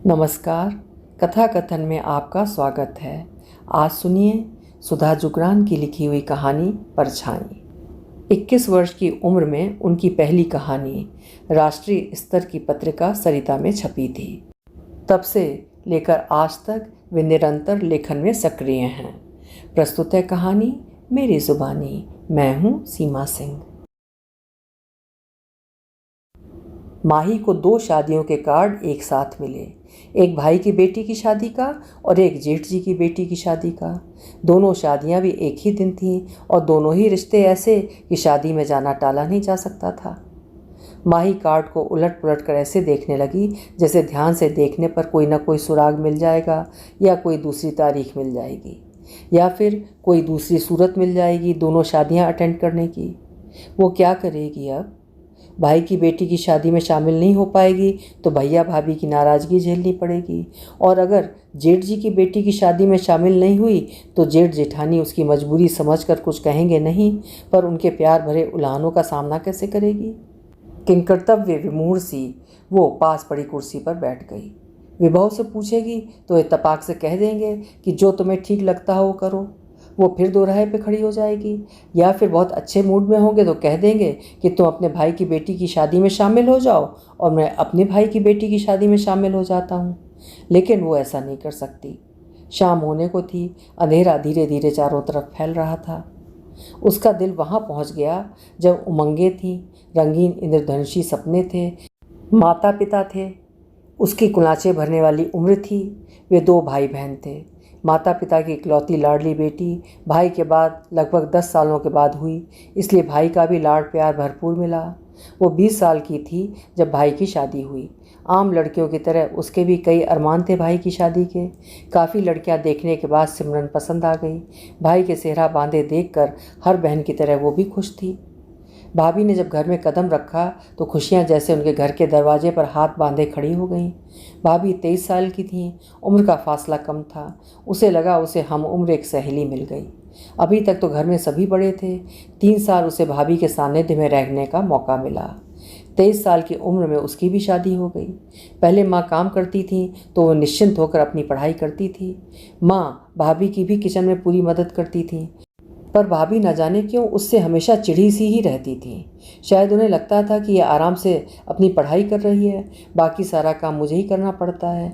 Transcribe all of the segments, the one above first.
नमस्कार। कथा कथन में आपका स्वागत है। आज सुनिए सुधा जुगरान की लिखी हुई कहानी परछाई। 21 वर्ष की उम्र में उनकी पहली कहानी राष्ट्रीय स्तर की पत्रिका सरिता में छपी थी। तब से लेकर आज तक वे निरंतर लेखन में सक्रिय हैं। प्रस्तुत है कहानी मेरी जुबानी। मैं हूँ सीमा सिंह। माही को 2 शादियों के कार्ड एक साथ मिले, एक भाई की बेटी की शादी का और एक जेठ जी की बेटी की शादी का। दोनों शादियां भी एक ही दिन थीं और दोनों ही रिश्ते ऐसे कि शादी में जाना टाला नहीं जा सकता था। माही कार्ड को उलट पुलट कर ऐसे देखने लगी जैसे ध्यान से देखने पर कोई ना कोई सुराग मिल जाएगा या कोई दूसरी तारीख मिल जाएगी या फिर कोई दूसरी सूरत मिल जाएगी दोनों शादियां अटेंड करने की। वो क्या करेगी अब? भाई की बेटी की शादी में शामिल नहीं हो पाएगी तो भैया भाभी की नाराज़गी झेलनी पड़ेगी, और अगर जेठ जी की बेटी की शादी में शामिल नहीं हुई तो जेठ जेठानी उसकी मजबूरी समझकर कुछ कहेंगे नहीं, पर उनके प्यार भरे उल्हानों का सामना कैसे करेगी? किंकर्तव्य विमूढ़ सी वो पास पड़ी कुर्सी पर बैठ गई। विभव से पूछेगी तो इत्तेफाक से कह देंगे कि जो तुम्हें ठीक लगता हो वो करो। वो फिर दोराहे पे खड़ी हो जाएगी, या फिर बहुत अच्छे मूड में होंगे तो कह देंगे कि तुम अपने भाई की बेटी की शादी में शामिल हो जाओ और मैं अपने भाई की बेटी की शादी में शामिल हो जाता हूँ। लेकिन वो ऐसा नहीं कर सकती। शाम होने को थी, अंधेरा धीरे धीरे चारों तरफ फैल रहा था। उसका दिल वहाँ पहुँच गया जब उमंगें थीं, रंगीन इंद्रधनुषी सपने थे, माता पिता थे, उसकी कुलांचे भरने वाली उम्र थी। वे 2 भाई बहन थे। माता पिता की इकलौती लाडली बेटी भाई के बाद लगभग 10 सालों के बाद हुई, इसलिए भाई का भी लाड प्यार भरपूर मिला। वो 20 साल की थी जब भाई की शादी हुई। आम लड़कियों की तरह उसके भी कई अरमान थे भाई की शादी के। काफ़ी लड़कियां देखने के बाद सिमरन पसंद आ गई। भाई के सेहरा बांधे देखकर हर बहन की तरह वो भी खुश थी। भाभी ने जब घर में कदम रखा तो खुशियां जैसे उनके घर के दरवाजे पर हाथ बांधे खड़ी हो गईं। भाभी 23 साल की थीं, उम्र का फासला कम था। उसे लगा उसे हम उम्र एक सहेली मिल गई। अभी तक तो घर में सभी बड़े थे। 3 साल उसे भाभी के सानिध्य में रहने का मौका मिला। 23 साल की उम्र में उसकी भी शादी हो गई। पहले माँ काम करती थी तो वो निश्चिंत होकर अपनी पढ़ाई करती थी। माँ भाभी की भी किचन में पूरी मदद करती थी, पर भाभी न जाने क्यों उससे हमेशा चिढ़ी सी ही रहती थी। शायद उन्हें लगता था कि यह आराम से अपनी पढ़ाई कर रही है, बाकी सारा काम मुझे ही करना पड़ता है।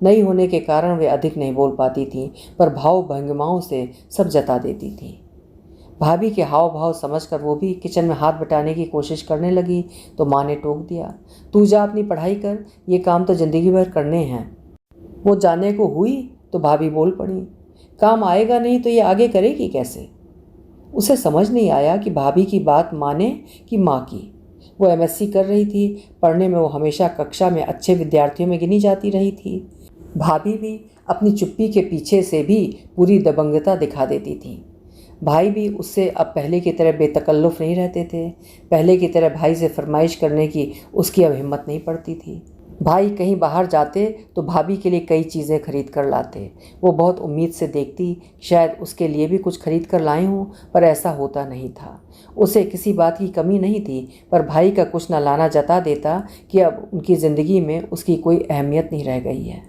नई होने के कारण वे अधिक नहीं बोल पाती थीं, पर भाव भंगिमाओं से सब जता देती थीं। भाभी के हाव भाव समझकर वो भी किचन में हाथ बटाने की कोशिश करने लगी तो माँ ने टोक दिया, तू जा अपनी पढ़ाई कर, ये काम तो ज़िंदगी भर करने हैं। वो जाने को हुई तो भाभी बोल पड़ी, काम आएगा नहीं तो ये आगे करेगी कैसे? उसे समझ नहीं आया कि भाभी की बात माने कि माँ की। वो एमएससी कर रही थी, पढ़ने में वो हमेशा कक्षा में अच्छे विद्यार्थियों में गिनी जाती रही थी। भाभी भी अपनी चुप्पी के पीछे से भी पूरी दबंगता दिखा देती थी। भाई भी उससे अब पहले की तरह बेतकल्लुफ़ नहीं रहते थे। पहले की तरह भाई से फरमाइश करने की उसकी अब हिम्मत नहीं पड़ती थी। भाई कहीं बाहर जाते तो भाभी के लिए कई चीज़ें खरीद कर लाते। वो बहुत उम्मीद से देखती शायद उसके लिए भी कुछ खरीद कर लाए हों, पर ऐसा होता नहीं था। उसे किसी बात की कमी नहीं थी, पर भाई का कुछ न लाना जता देता कि अब उनकी ज़िंदगी में उसकी कोई अहमियत नहीं रह गई है।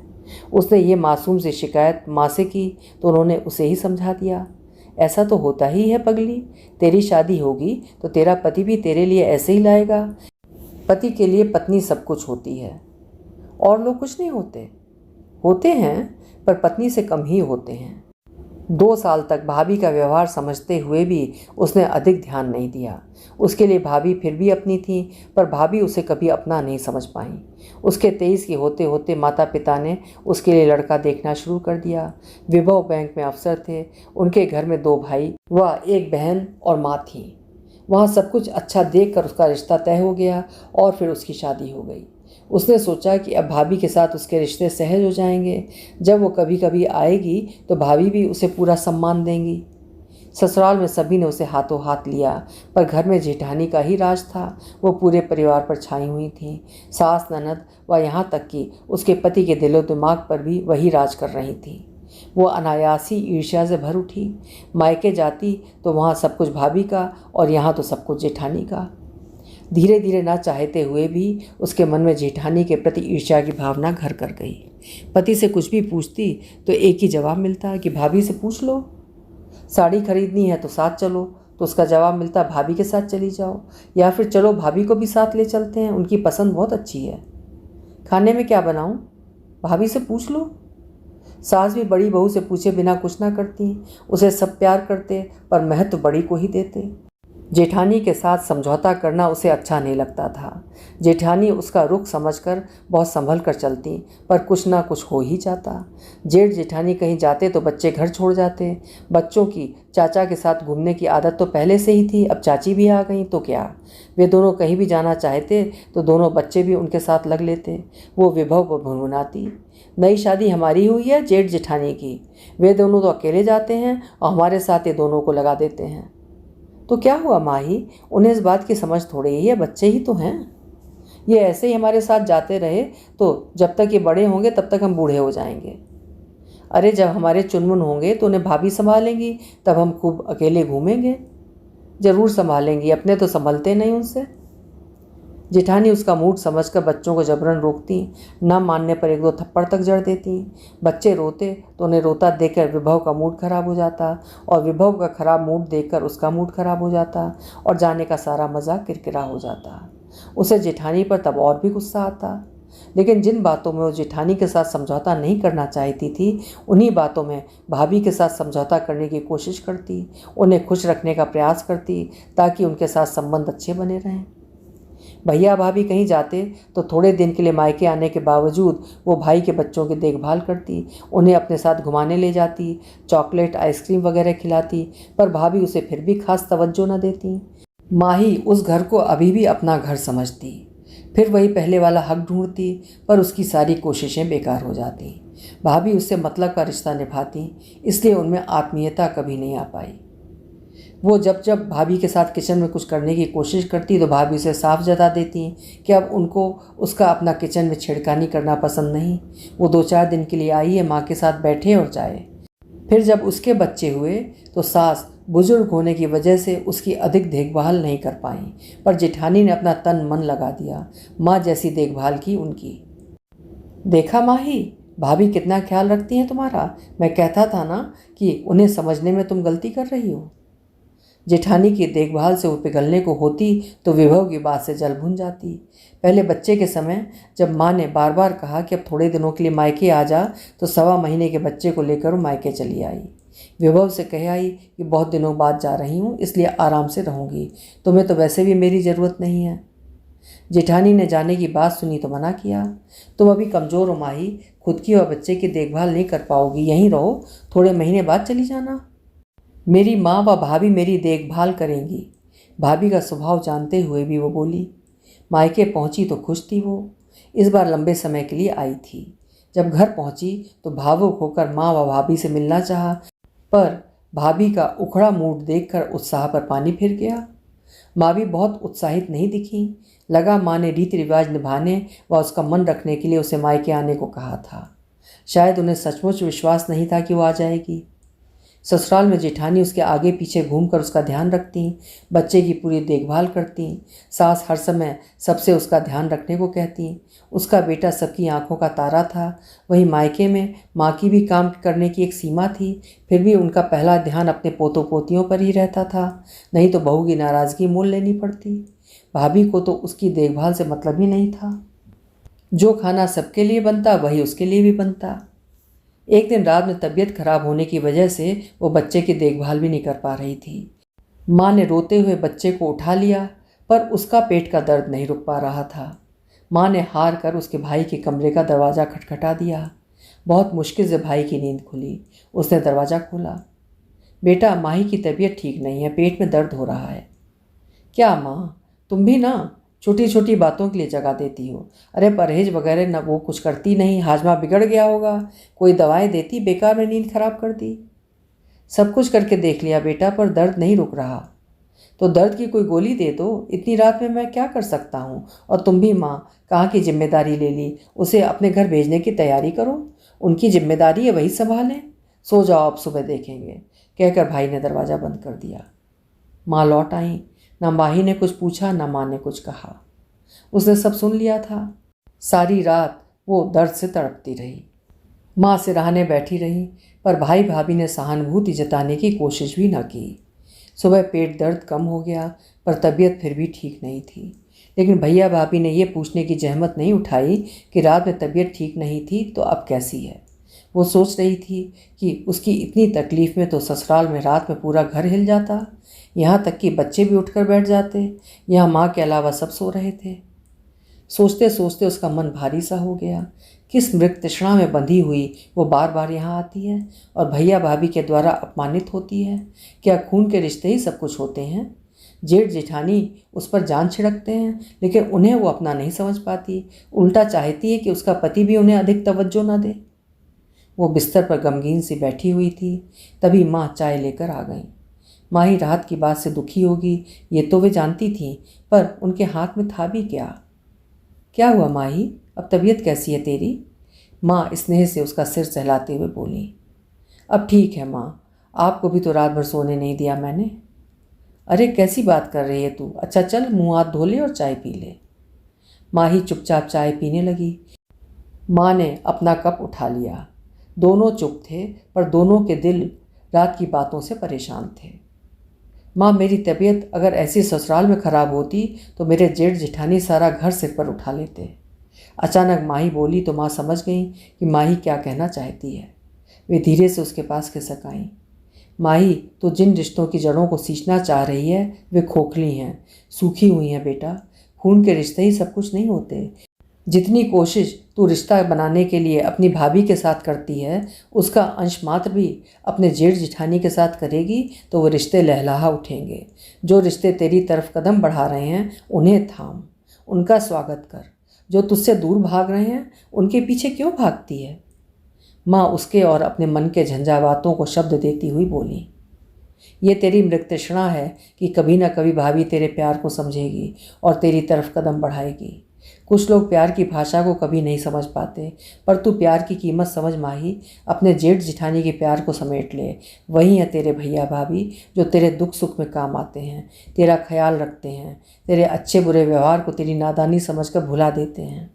उसने ये मासूम सी शिकायत माँ से की तो उन्होंने उसे ही समझा दिया, ऐसा तो होता ही है पगली, तेरी शादी होगी तो तेरा पति भी तेरे लिए ऐसे ही लाएगा। पति के लिए पत्नी सब कुछ होती है, और लोग कुछ नहीं होते। होते हैं पर पत्नी से कम ही होते हैं। 2 साल तक भाभी का व्यवहार समझते हुए भी उसने अधिक ध्यान नहीं दिया। उसके लिए भाभी फिर भी अपनी थी, पर भाभी उसे कभी अपना नहीं समझ पाई। उसके 23 के होते होते माता पिता ने उसके लिए लड़का देखना शुरू कर दिया। विभव बैंक में अफसर थे। उनके घर में 2 भाई व 1 बहन और माँ थी। वहाँ सब कुछ अच्छा देखकर उसका रिश्ता तय हो गया और फिर उसकी शादी हो गई। उसने सोचा कि अब भाभी के साथ उसके रिश्ते सहज हो जाएंगे। जब वो कभी कभी आएगी तो भाभी भी उसे पूरा सम्मान देंगी। ससुराल में सभी ने उसे हाथों हाथ लिया, पर घर में जेठानी का ही राज था। वो पूरे परिवार पर छाई हुई थी। सास ननद व यहाँ तक कि उसके पति के दिलो दिमाग पर भी वही राज कर रही थी। वो अनायासी ईर्ष्या से भर उठी। मायके जाती तो वहाँ सब कुछ भाभी का और यहाँ तो सब कुछ जेठानी का। धीरे धीरे ना चाहते हुए भी उसके मन में जेठानी के प्रति ईर्ष्या की भावना घर कर गई। पति से कुछ भी पूछती तो एक ही जवाब मिलता कि भाभी से पूछ लो। साड़ी खरीदनी है तो साथ चलो, तो उसका जवाब मिलता भाभी के साथ चली जाओ, या फिर चलो भाभी को भी साथ ले चलते हैं, उनकी पसंद बहुत अच्छी है। खाने में क्या बनाऊं? भाभी से पूछ लो। सास भी बड़ी बहू से पूछे बिना कुछ ना करती, उसे सब प्यार करते पर महत्व बड़ी को ही देते। जेठानी के साथ समझौता करना उसे अच्छा नहीं लगता था। जेठानी उसका रुख समझकर बहुत संभल कर चलती, पर कुछ ना कुछ हो ही जाता। जेठ जेठानी कहीं जाते तो बच्चे घर छोड़ जाते। बच्चों की चाचा के साथ घूमने की आदत तो पहले से ही थी, अब चाची भी आ गई तो क्या। वे दोनों कहीं भी जाना चाहते तो दोनों बच्चे भी उनके साथ लग लेते। वो विभव को भुनभुनाती, नई शादी हमारी हुई है जेठ जेठानी की, वे दोनों तो अकेले जाते हैं और हमारे साथ ये दोनों को लगा देते हैं। तो क्या हुआ माही, उन्हें इस बात की समझ थोड़ी ही है, बच्चे ही तो हैं। ये ऐसे ही हमारे साथ जाते रहे तो जब तक ये बड़े होंगे तब तक हम बूढ़े हो जाएंगे। अरे जब हमारे चुनमुन होंगे तो उन्हें भाभी संभालेंगी, तब हम खूब अकेले घूमेंगे। जरूर संभालेंगी, अपने तो संभलते नहीं उनसे। जेठानी उसका मूड समझकर बच्चों को जबरन रोकती, ना मानने पर एक दो थप्पड़ तक जड़ देती। बच्चे रोते तो उन्हें रोता देखकर विभव का मूड खराब हो जाता, और विभव का खराब मूड देखकर उसका मूड खराब हो जाता, और जाने का सारा मज़ा किरकिरा हो जाता। उसे जेठानी पर तब और भी गुस्सा आता, लेकिन जिन बातों में वो जेठानी के साथ समझौता नहीं करना चाहती थी, उन्हीं बातों में भाभी के साथ समझौता करने की कोशिश करती, उन्हें खुश रखने का प्रयास करती ताकि उनके साथ संबंध अच्छे बने रहें। भैया भाभी कहीं जाते तो थोड़े दिन के लिए मायके आने के बावजूद वो भाई के बच्चों की देखभाल करती, उन्हें अपने साथ घुमाने ले जाती, चॉकलेट आइसक्रीम वगैरह खिलाती, पर भाभी उसे फिर भी खास तवज्जो न देती। माही उस घर को अभी भी अपना घर समझती, फिर वही पहले वाला हक ढूंढती, पर उसकी सारी कोशिशें बेकार हो जाती। भाभी उससे मतलब का रिश्ता निभाती, इसलिए उनमें आत्मीयता कभी नहीं आ पाई। वो जब जब भाभी के साथ किचन में कुछ करने की कोशिश करती तो भाभी उसे साफ जता देती कि अब उनको उसका अपना किचन में छेड़खानी करना पसंद नहीं। वो 2-4 दिन के लिए आई है, माँ के साथ बैठे और जाए। फिर जब उसके बच्चे हुए तो सास बुजुर्ग होने की वजह से उसकी अधिक देखभाल नहीं कर पाई, पर जेठानी ने अपना तन मन लगा दिया, माँ जैसी देखभाल की उनकी। देखा माही, भाभी कितना ख्याल रखती हैं तुम्हारा। मैं कहता था ना कि उन्हें समझने में तुम गलती कर रही हो। जेठानी की देखभाल से वो पिघलने को होती तो विभव की बात से जल भुन जाती। पहले बच्चे के समय जब माँ ने बार बार कहा कि अब थोड़े दिनों के लिए मायके आ जा, तो 1.25 महीने के बच्चे को लेकर वो मायके चली आई। विभव से कह आई कि बहुत दिनों बाद जा रही हूँ, इसलिए आराम से रहूँगी, तुम्हें तो वैसे भी मेरी ज़रूरत नहीं है। जेठानी ने जाने की बात सुनी तो मना किया, तुम अभी कमज़ोर हो माही, खुद की और बच्चे की देखभाल नहीं कर पाओगी, यहीं रहो, थोड़े महीने बाद चली जाना। मेरी माँ व भाभी मेरी देखभाल करेंगी। भाभी का स्वभाव जानते हुए भी वो बोली। मायके पहुंची तो खुश थी वो, इस बार लंबे समय के लिए आई थी। जब घर पहुंची तो भावुक होकर माँ व भाभी से मिलना चाहा, पर भाभी का उखड़ा मूड देखकर उत्साह पर पानी फिर गया। माँ भी बहुत उत्साहित नहीं दिखी, लगा माँ ने रीति रिवाज निभाने व उसका मन रखने के लिए उसे मायके आने को कहा था। शायद उन्हें सचमुच विश्वास नहीं था कि वो आ जाएगी। ससुराल में जेठानी उसके आगे पीछे घूमकर उसका ध्यान रखती, बच्चे की पूरी देखभाल करती। सास हर समय सबसे उसका ध्यान रखने को कहती। उसका बेटा सबकी आंखों का तारा था। वहीं मायके में माँ की भी काम करने की एक सीमा थी, फिर भी उनका पहला ध्यान अपने पोतों पोतियों पर ही रहता था, नहीं तो बहू की नाराज़गी मोल लेनी पड़ती। भाभी को तो उसकी देखभाल से मतलब ही नहीं था। जो खाना सबके लिए बनता वही उसके लिए भी बनता। एक दिन रात में तबीयत खराब होने की वजह से वो बच्चे की देखभाल भी नहीं कर पा रही थी। माँ ने रोते हुए बच्चे को उठा लिया, पर उसका पेट का दर्द नहीं रुक पा रहा था। माँ ने हार कर उसके भाई के कमरे का दरवाज़ा खटखटा दिया। बहुत मुश्किल से भाई की नींद खुली। उसने दरवाज़ा खोला। बेटा, माही की तबीयत ठीक नहीं है, पेट में दर्द हो रहा है। क्या माँ, तुम भी ना छोटी छोटी बातों के लिए जगा देती हो। अरे परहेज वगैरह न वो कुछ करती नहीं, हाजमा बिगड़ गया होगा, कोई दवाएं देती, बेकार में नींद खराब कर दी। सब कुछ करके देख लिया बेटा, पर दर्द नहीं रुक रहा। तो दर्द की कोई गोली दे दो, इतनी रात में मैं क्या कर सकता हूँ। और तुम भी माँ, कहाँ की जिम्मेदारी ले ली, उसे अपने घर भेजने की तैयारी करो, उनकी जिम्मेदारी है, वही संभालें। सो जाओ, अब सुबह देखेंगे, कहकर भाई ने दरवाज़ा बंद कर दिया। माँ लौट आई। ना माही ने कुछ पूछा, ना माँ ने कुछ कहा। उसने सब सुन लिया था। सारी रात वो दर्द से तड़पती रही। माँ सिरहाने बैठी रही, पर भाई भाभी ने सहानुभूति जताने की कोशिश भी न की। सुबह पेट दर्द कम हो गया, पर तबीयत फिर भी ठीक नहीं थी। लेकिन भैया भाभी ने ये पूछने की जहमत नहीं उठाई कि रात में तबीयत ठीक नहीं थी तो अब कैसी है। वो सोच रही थी कि उसकी इतनी तकलीफ़ में तो ससुराल में रात में पूरा घर हिल जाता, यहाँ तक कि बच्चे भी उठकर बैठ जाते। यहाँ माँ के अलावा सब सो रहे थे। सोचते सोचते उसका मन भारी सा हो गया। किस मृत तृष्णा में बंधी हुई वो बार बार यहाँ आती है और भैया भाभी के द्वारा अपमानित होती है। क्या खून के रिश्ते ही सब कुछ होते हैं? जेठ जेठानी उस पर जान छिड़कते हैं, लेकिन उन्हें वो अपना नहीं समझ पाती। उल्टा चाहती है कि उसका पति भी उन्हें अधिक तवज्जो न दे। वो बिस्तर पर गमगीन सी बैठी हुई थी, तभी माँ चाय लेकर आ गई। माही राहत की बात से दुखी होगी ये तो वे जानती थी, पर उनके हाथ में था भी क्या? क्या हुआ माही, अब तबीयत कैसी है तेरी? माँ स्नेह से उसका सिर सहलाते हुए बोली। अब ठीक है माँ, आपको भी तो रात भर सोने नहीं दिया मैंने। अरे कैसी बात कर रही है तू? अच्छा चल मुँह हाथ धो ले और चाय पी ले। माही चुपचाप चाय पीने लगी। माँ ने अपना कप उठा लिया। दोनों चुप थे, पर दोनों के दिल रात की बातों से परेशान थे। माँ, मेरी तबीयत अगर ऐसी ससुराल में ख़राब होती तो मेरे जेठ जेठानी सारा घर सिर पर उठा लेते। अचानक माही बोली तो माँ समझ गई कि माही क्या कहना चाहती है। वे धीरे से उसके पास खिसक आईं। माही, तो जिन रिश्तों की जड़ों को सींचना चाह रही है वे खोखली हैं, सूखी हुई हैं बेटा। खून के रिश्ते ही सब कुछ नहीं होते। जितनी कोशिश तू रिश्ता बनाने के लिए अपनी भाभी के साथ करती है, उसका अंश मात्र भी अपने जेठ जिठानी के साथ करेगी तो वो रिश्ते लहलहा उठेंगे। जो रिश्ते तेरी तरफ कदम बढ़ा रहे हैं उन्हें थाम, उनका स्वागत कर। जो तुझसे दूर भाग रहे हैं उनके पीछे क्यों भागती है? माँ उसके और अपने मन के झंझावातों को शब्द देती हुई बोली। ये तेरी मृतृष्णा है कि कभी ना कभी भाभी तेरे प्यार को समझेगी और तेरी तरफ कदम बढ़ाएगी। कुछ लोग प्यार की भाषा को कभी नहीं समझ पाते, पर तू प्यार की कीमत समझ माही। अपने जेठ जिठानी के प्यार को समेट ले। वही है तेरे भैया भाभी जो तेरे दुख सुख में काम आते हैं, तेरा ख्याल रखते हैं, तेरे अच्छे बुरे व्यवहार को तेरी नादानी समझकर भुला देते हैं।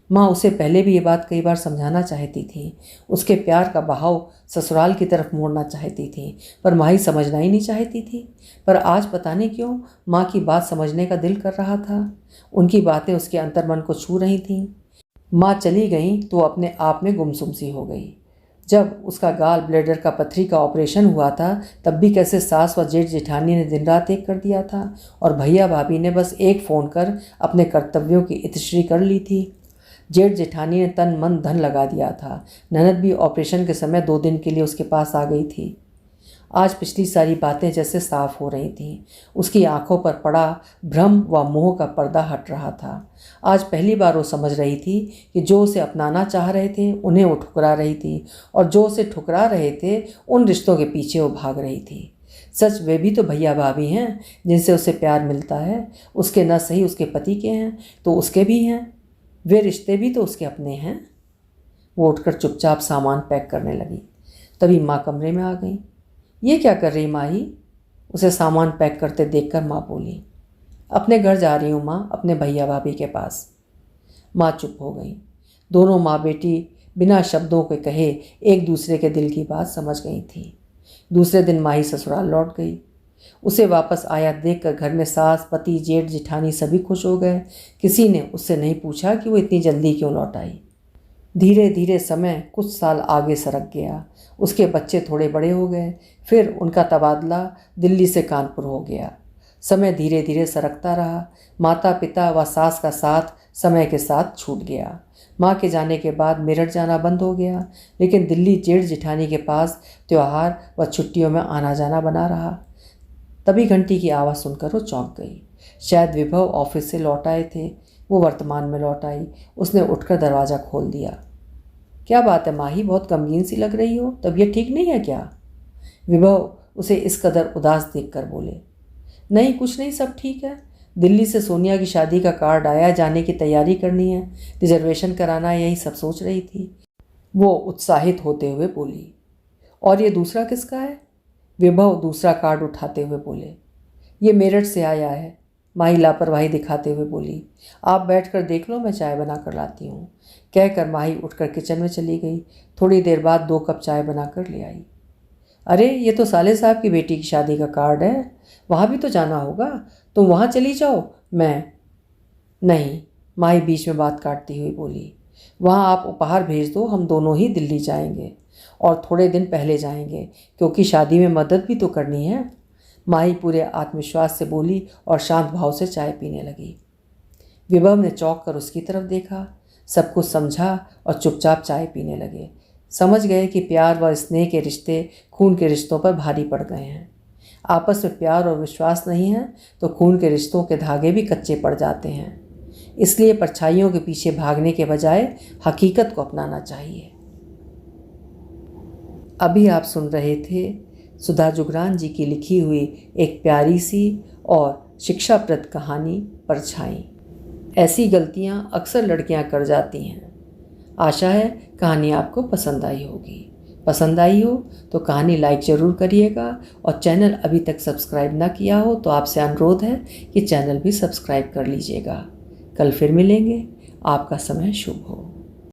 माँ उसे पहले भी ये बात कई बार समझाना चाहती थी। उसके प्यार का बहाव ससुराल की तरफ मोड़ना चाहती थी, पर माही समझना ही नहीं चाहती थी। पर आज पता नहीं क्यों माँ की बात समझने का दिल कर रहा था। उनकी बातें उसके अंतर्मन को छू रही थीं। माँ चली गई तो अपने आप में गुमसुम सी हो गई। जब उसका गाल ब्लेडर का पथरी का ऑपरेशन हुआ था तब भी कैसे सास व जेठ जेठानी ने दिन रात एक कर दिया था, और भैया भाभी ने बस एक फ़ोन कर अपने कर्तव्यों की इतश्री कर ली थी। जेठ जेठानी ने तन मन धन लगा दिया था। ननद भी ऑपरेशन के समय 2 दिन के लिए उसके पास आ गई थी। आज पिछली सारी बातें जैसे साफ हो रही थीं। उसकी आंखों पर पड़ा भ्रम व मोह का पर्दा हट रहा था। आज पहली बार वो समझ रही थी कि जो उसे अपनाना चाह रहे थे उन्हें वो ठुकरा रही थी, और जो उसे ठुकरा रहे थे उन रिश्तों के पीछे वो भाग रही थी। सच वे भी तो भैया भाभी हैं जिनसे उसे प्यार मिलता है। उसके न सही उसके पति के हैं तो उसके भी हैं। वे रिश्ते भी तो उसके अपने हैं। वो उठकर चुपचाप सामान पैक करने लगी। तभी माँ कमरे में आ गई। ये क्या कर रही माही? उसे सामान पैक करते देखकर माँ बोली। अपने घर जा रही हूँ माँ, अपने भैया भाभी के पास। माँ चुप हो गई। दोनों माँ बेटी बिना शब्दों के कहे एक दूसरे के दिल की बात समझ गई थी। दूसरे दिन माही ससुराल लौट गई। उसे वापस आया देखकर घर में सास, पति, जेठ जिठानी सभी खुश हो गए। किसी ने उससे नहीं पूछा कि वो इतनी जल्दी क्यों लौट आई। धीरे धीरे समय कुछ साल आगे सरक गया। उसके बच्चे थोड़े बड़े हो गए। फिर उनका तबादला दिल्ली से कानपुर हो गया। समय धीरे धीरे सरकता रहा। माता पिता व सास का साथ समय के साथ छूट गया। माँ के जाने के बाद मेरठ जाना बंद हो गया, लेकिन दिल्ली जेठ जिठानी के पास त्योहार व छुट्टियों में आना जाना बना रहा। तभी घंटी की आवाज़ सुनकर वो चौंक गई। शायद विभव ऑफिस से लौट आए थे। वो वर्तमान में लौट आई। उसने उठकर दरवाज़ा खोल दिया। क्या बात है माही, बहुत गमगीन सी लग रही हो, तबीयत ठीक नहीं है क्या? विभव उसे इस कदर उदास देखकर बोले। नहीं कुछ नहीं, सब ठीक है। दिल्ली से सोनिया की शादी का कार्ड आया, जाने की तैयारी करनी है, रिजर्वेशन कराना है, यही सब सोच रही थी। वो उत्साहित होते हुए बोली। और ये दूसरा किसका है? विभव दूसरा कार्ड उठाते हुए बोले। ये मेरठ से आया है, माही लापरवाही दिखाते हुए बोली। आप बैठकर देख लो, मैं चाय बना कर लाती हूँ। कहकर माही उठकर किचन में चली गई। थोड़ी देर बाद 2 कप चाय बनाकर ले आई। अरे ये तो साले साहब की बेटी की शादी का कार्ड है, वहाँ भी तो जाना होगा, तुम वहाँ चली जाओ। मैं नहीं, माही बीच में बात काटती हुई बोली। वहाँ आप उपहार भेज दो, हम दोनों ही दिल्ली जाएंगे और थोड़े दिन पहले जाएंगे, क्योंकि शादी में मदद भी तो करनी है। माही पूरे आत्मविश्वास से बोली और शांत भाव से चाय पीने लगी। विभव ने चौंक कर उसकी तरफ देखा, सब कुछ समझा और चुपचाप चाय पीने लगे। समझ गए कि प्यार व स्नेह के रिश्ते खून के रिश्तों पर भारी पड़ गए हैं। आपस में प्यार और विश्वास नहीं है तो खून के रिश्तों के धागे भी कच्चे पड़ जाते हैं। इसलिए परछाइयों के पीछे भागने के बजाय हकीकत को अपनाना चाहिए। अभी आप सुन रहे थे सुधा जुगरान जी की लिखी हुई एक प्यारी सी और शिक्षाप्रद कहानी परछाई। ऐसी गलतियां अक्सर लड़कियां कर जाती हैं। आशा है कहानी आपको पसंद आई होगी। पसंद आई हो तो कहानी लाइक ज़रूर करिएगा और चैनल अभी तक सब्सक्राइब ना किया हो तो आपसे अनुरोध है कि चैनल भी सब्सक्राइब कर लीजिएगा। कल फिर मिलेंगे। आपका समय शुभ हो।